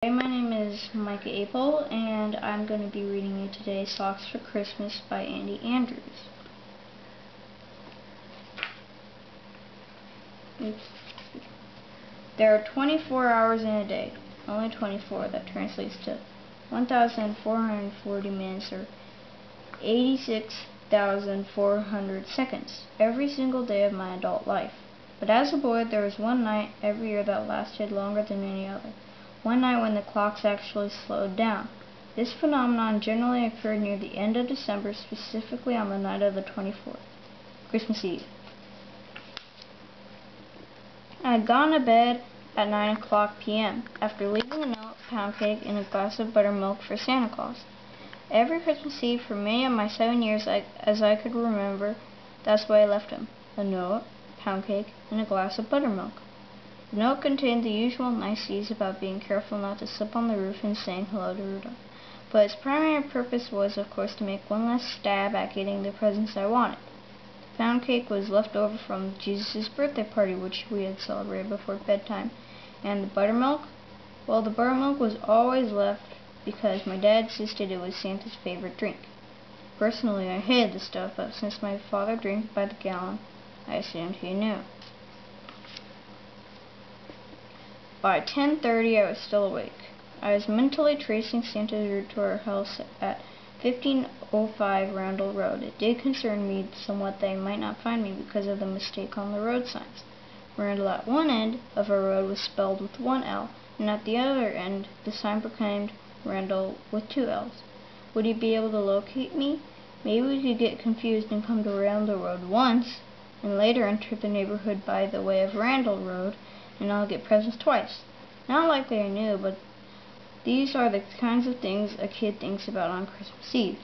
Hey, my name is Micah Apel, and I'm going to be reading you today Socks for Christmas by Andy Andrews. There are 24 hours in a day, only 24. That translates to 1,440 minutes or 86,400 seconds every single day of my adult life. But as a boy, there was one night every year that lasted longer than any other. One night when the clocks actually slowed down. This phenomenon generally occurred near the end of December, specifically on the night of the 24th, Christmas Eve. I had gone to bed at 9:00 p.m. after leaving a note, pound cake, and a glass of buttermilk for Santa Claus. Every Christmas Eve for many of my 7 years as I could remember, that's why I left him. A note, pound cake, and a glass of buttermilk. The note contained the usual niceties about being careful not to slip on the roof and saying hello to Rudolph. But its primary purpose was, of course, to make one last stab at getting the presents I wanted. The pound cake was left over from Jesus' birthday party, which we had celebrated before bedtime. And the buttermilk? Well, the buttermilk was always left because my dad insisted it was Santa's favorite drink. Personally, I hated the stuff, but since my father drank by the gallon, I assumed he knew. By 10:30 I was still awake. I was mentally tracing Santa's route to our house at 1505 Randall Road. It did concern me somewhat that he might not find me because of the mistake on the road signs. Randall at one end of our road was spelled with one L, and at the other end the sign proclaimed Randall with two L's. Would he be able to locate me? Maybe we could get confused and come to Randall Road once, and later enter the neighborhood by the way of Randall Road, and I'll get presents twice. Not likely I knew, but these are the kinds of things a kid thinks about on Christmas Eve.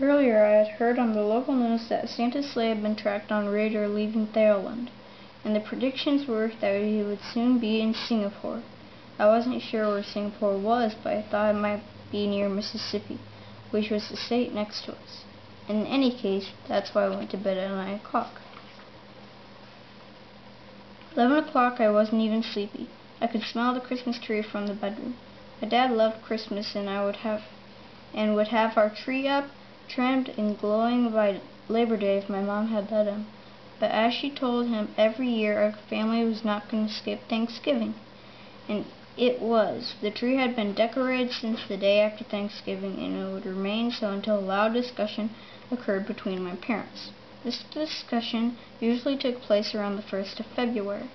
Earlier I had heard on the local news that Santa's sleigh had been tracked en route leaving Thailand, and the predictions were that he would soon be in Singapore. I wasn't sure where Singapore was, but I thought it might be near Mississippi, which was the state next to us. In any case, that's why I went to bed at 9:00. 11:00 I wasn't even sleepy. I could smell the Christmas tree from the bedroom. My dad loved Christmas, and would have our tree up, trimmed and glowing by Labor Day if my mom had let him. But as she told him every year, our family was not going to skip Thanksgiving. And it was. The tree had been decorated since the day after Thanksgiving, and it would remain so until a loud discussion occurred between my parents. This discussion usually took place around the 1st of February.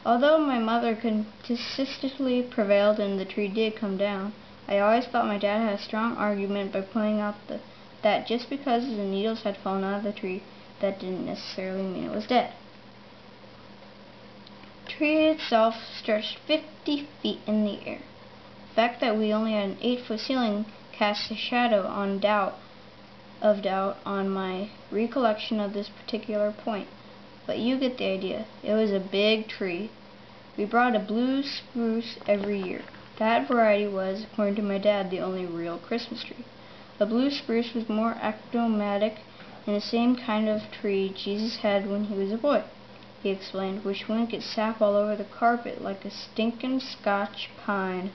Although my mother consistently prevailed and the tree did come down, I always thought my dad had a strong argument by pointing out that just because the needles had fallen out of the tree, that didn't necessarily mean it was dead. The tree itself stretched 50 feet in the air. The fact that we only had an 8-foot ceiling cast a shadow of doubt on my recollection of this particular point. But you get the idea. It was a big tree. We brought a blue spruce every year. That variety was, according to my dad, the only real Christmas tree. The blue spruce was more achromatic and the same kind of tree Jesus had when he was a boy, he explained, which wouldn't get sap all over the carpet like a stinkin' Scotch pine.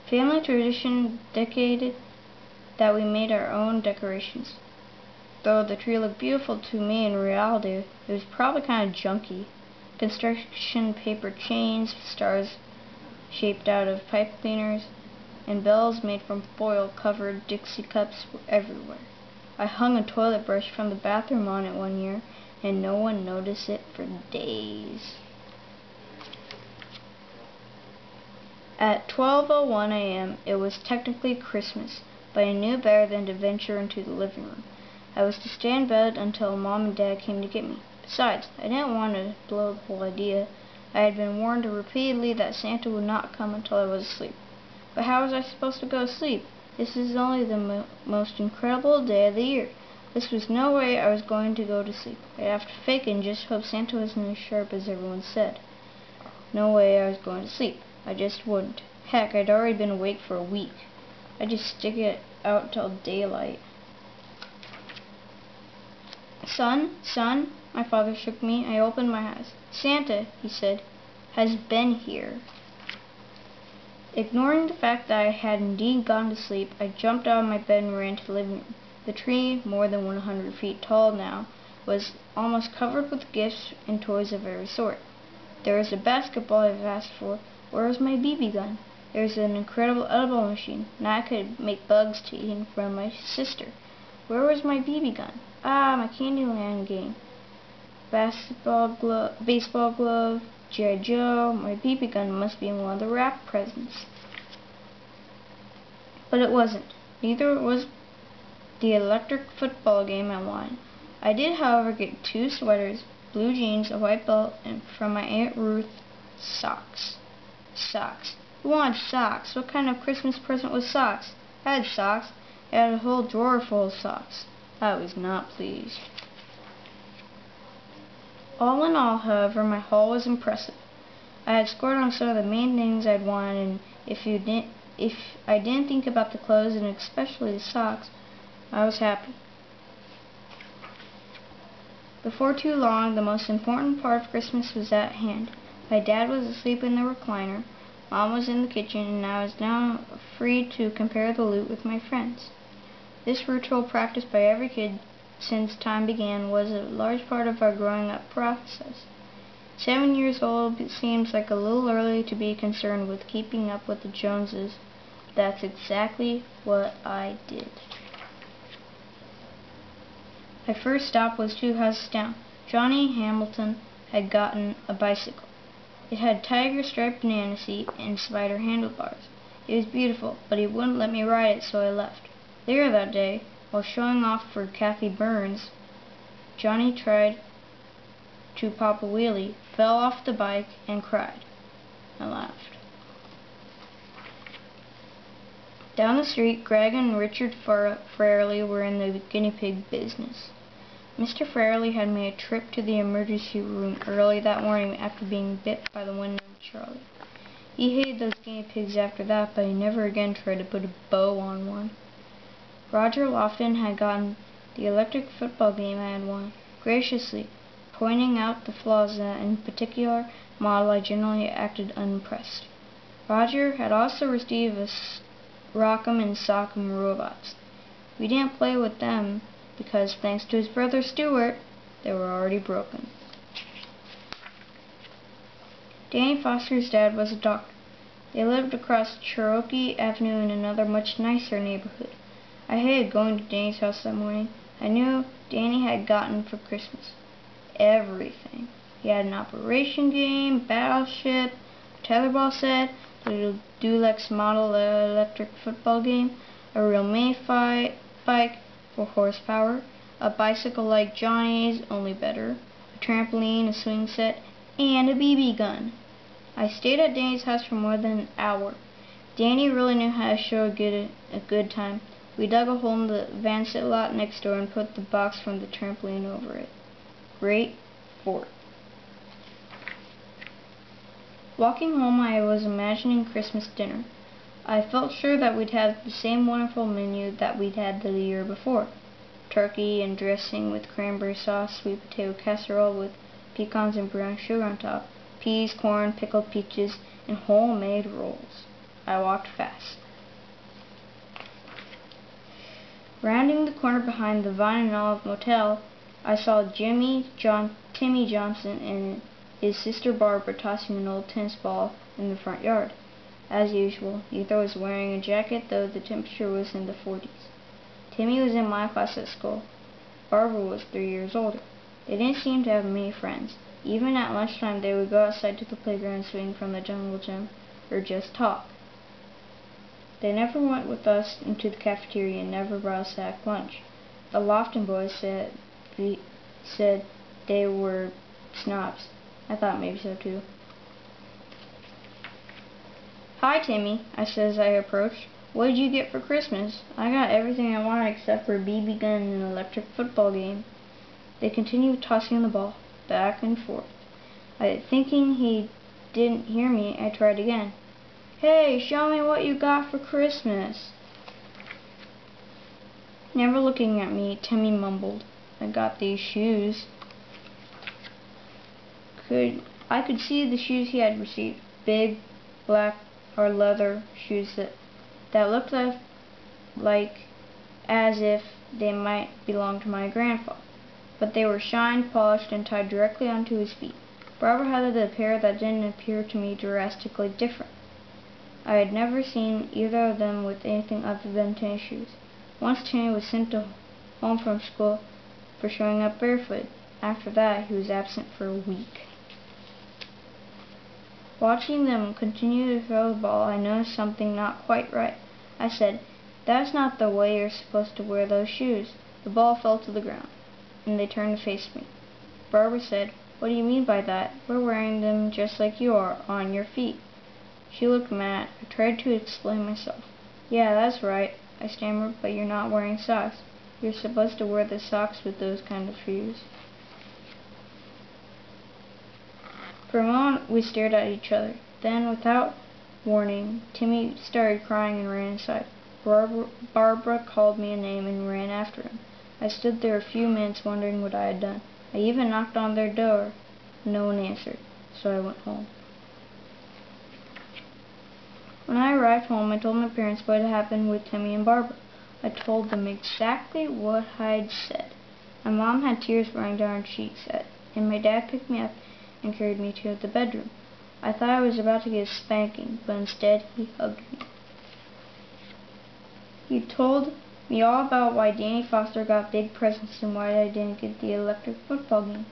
Family tradition dictated that we made our own decorations. Though the tree looked beautiful to me, in reality it was probably kind of junky. Construction paper chains, stars shaped out of pipe cleaners, and bells made from foil-covered Dixie cups were everywhere. I hung a toilet brush from the bathroom on it one year, and no one noticed it for days. At 12:01 a.m. it was technically Christmas, but I knew better than to venture into the living room. I was to stay in bed until Mom and Dad came to get me. Besides, I didn't want to blow the whole idea. I had been warned repeatedly that Santa would not come until I was asleep. But how was I supposed to go to sleep? This is only the most incredible day of the year. This was no way I was going to go to sleep. I'd have to fake it and just hope Santa wasn't as sharp as everyone said. No way I was going to sleep. I just wouldn't. Heck, I'd already been awake for a week. I'd just stick it out till daylight. Son, My father shook me. I opened my eyes. Santa, he said, has been here. Ignoring the fact that I had indeed gone to sleep, I jumped out of my bed and ran to the living room. The tree, more than 100 feet tall now, was almost covered with gifts and toys of every sort. There was a basketball I've asked for. Where was my BB gun? There was an incredible edible machine. Now I could make bugs to eat from my sister. Where was my BB gun? Ah, my Candyland game. Baseball glove, G.I. Joe. My BB gun must be in one of the wrap presents. But it wasn't. Neither was the electric football game I wanted. I did, however, get 2 sweaters, blue jeans, a white belt, and from my Aunt Ruth, socks. Socks. Who wanted socks? What kind of Christmas present was socks? I had socks. I had a whole drawer full of socks. I was not pleased. All in all, however, my haul was impressive. I had scored on some of the main things I'd wanted, and if I didn't think about the clothes, and especially the socks, I was happy. Before too long, the most important part of Christmas was at hand. My dad was asleep in the recliner, Mom was in the kitchen, and I was now free to compare the loot with my friends. This ritual practiced by every kid since time began was a large part of our growing up process. 7 years old seems like a little early to be concerned with keeping up with the Joneses. That's exactly what I did. My first stop was 2 houses down. Johnny Hamilton had gotten a bicycle. It had tiger-striped banana seat and spider handlebars. It was beautiful, but he wouldn't let me ride it, so I left. Later that day, while showing off for Kathy Burns, Johnny tried to pop a wheelie, fell off the bike, and cried. I laughed. Down the street, Greg and Richard Frarley were in the guinea pig business. Mr. Frarley had made a trip to the emergency room early that morning after being bit by the one-named Charlie. He hated those guinea pigs after that, but he never again tried to put a bow on one. Roger Lofton had gotten the electric football game I had won, graciously pointing out the flaws that, in particular model, I generally acted unimpressed. Roger had also received a Rock'em and Sock'em robots. We didn't play with them because, thanks to his brother Stuart, they were already broken. Danny Foster's dad was a doctor. They lived across Cherokee Avenue in another much nicer neighborhood. I hated going to Danny's house that morning. I knew Danny had gotten for Christmas everything. He had an Operation game, Battleship, a tetherball set, a little Dulux model electric football game, a real mini bike for horsepower, a bicycle like Johnny's, only better, a trampoline, a swing set, and a BB gun. I stayed at Danny's house for more than an hour. Danny really knew how to show a good time. We dug a hole in the van sit lot next door and put the box from the trampoline over it. Great fort. Walking home, I was imagining Christmas dinner. I felt sure that we'd have the same wonderful menu that we'd had the year before. Turkey and dressing with cranberry sauce, sweet potato casserole with pecans and brown sugar on top, peas, corn, pickled peaches, and homemade rolls. I walked fast. Rounding the corner behind the Vine and Olive Motel, I saw Timmy Johnson and his sister Barbara tossing an old tennis ball in the front yard. As usual, neither was wearing a jacket, though the temperature was in the 40s. Timmy was in my class at school. Barbara was 3 years older. They didn't seem to have many friends. Even at lunchtime, they would go outside to the playground and swing from the jungle gym, or just talk. They never went with us into the cafeteria and never brought us sack lunch. The Lofton boys said they were snobs. I thought maybe so too. "Hi, Timmy," I said as I approached. "What did you get for Christmas?" "I got everything I wanted except for a BB gun and an electric football game." They continued tossing the ball back and forth. Thinking he didn't hear me, I tried again. "Hey, show me what you got for Christmas." Never looking at me, Timmy mumbled, "I got these shoes." I could see the shoes he had received, big, black, or leather shoes that looked like as if they might belong to my grandfather. But they were shined, polished, and tied directly onto his feet. Barbara had a pair that didn't appear to me drastically different. I had never seen either of them with anything other than tennis shoes. Once Timmy was sent home from school for showing up barefoot. After that, he was absent for a week. Watching them continue to throw the ball, I noticed something not quite right. I said, "That's not the way you're supposed to wear those shoes." The ball fell to the ground, and they turned to face me. Barbara said, "What do you mean by that? We're wearing them just like you are, on your feet." She looked mad. I tried to explain myself. "Yeah, that's right," I stammered, "but you're not wearing socks. You're supposed to wear the socks with those kind of shoes." For a moment we stared at each other. Then, without warning, Timmy started crying and ran inside. Barbara called me a name and ran after him. I stood there a few minutes wondering what I had done. I even knocked on their door. No one answered, so I went home. When I arrived home, I told my parents what had happened with Timmy and Barbara. I told them exactly what I'd said. My mom had tears running down her cheeks, and my dad picked me up and carried me to the bedroom. I thought I was about to get a spanking, but instead he hugged me. He told me all about why Danny Foster got big presents and why I didn't get the electric football game.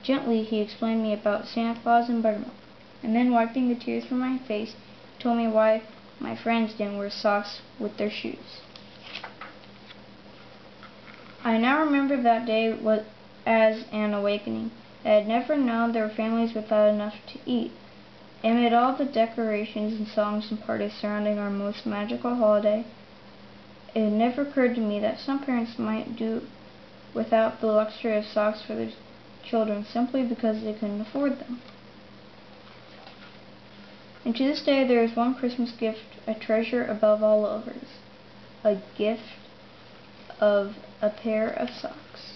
Gently, he explained me about Santa Claus and buttermilk, and then, wiping the tears from my face, he told me why my friends didn't wear socks with their shoes. I now remember that day as an awakening. I had never known there were families without enough to eat. Amid all the decorations and songs and parties surrounding our most magical holiday, it had never occurred to me that some parents might do without the luxury of socks for their children simply because they couldn't afford them. And to this day there is one Christmas gift I treasure above all others, a gift of a pair of socks.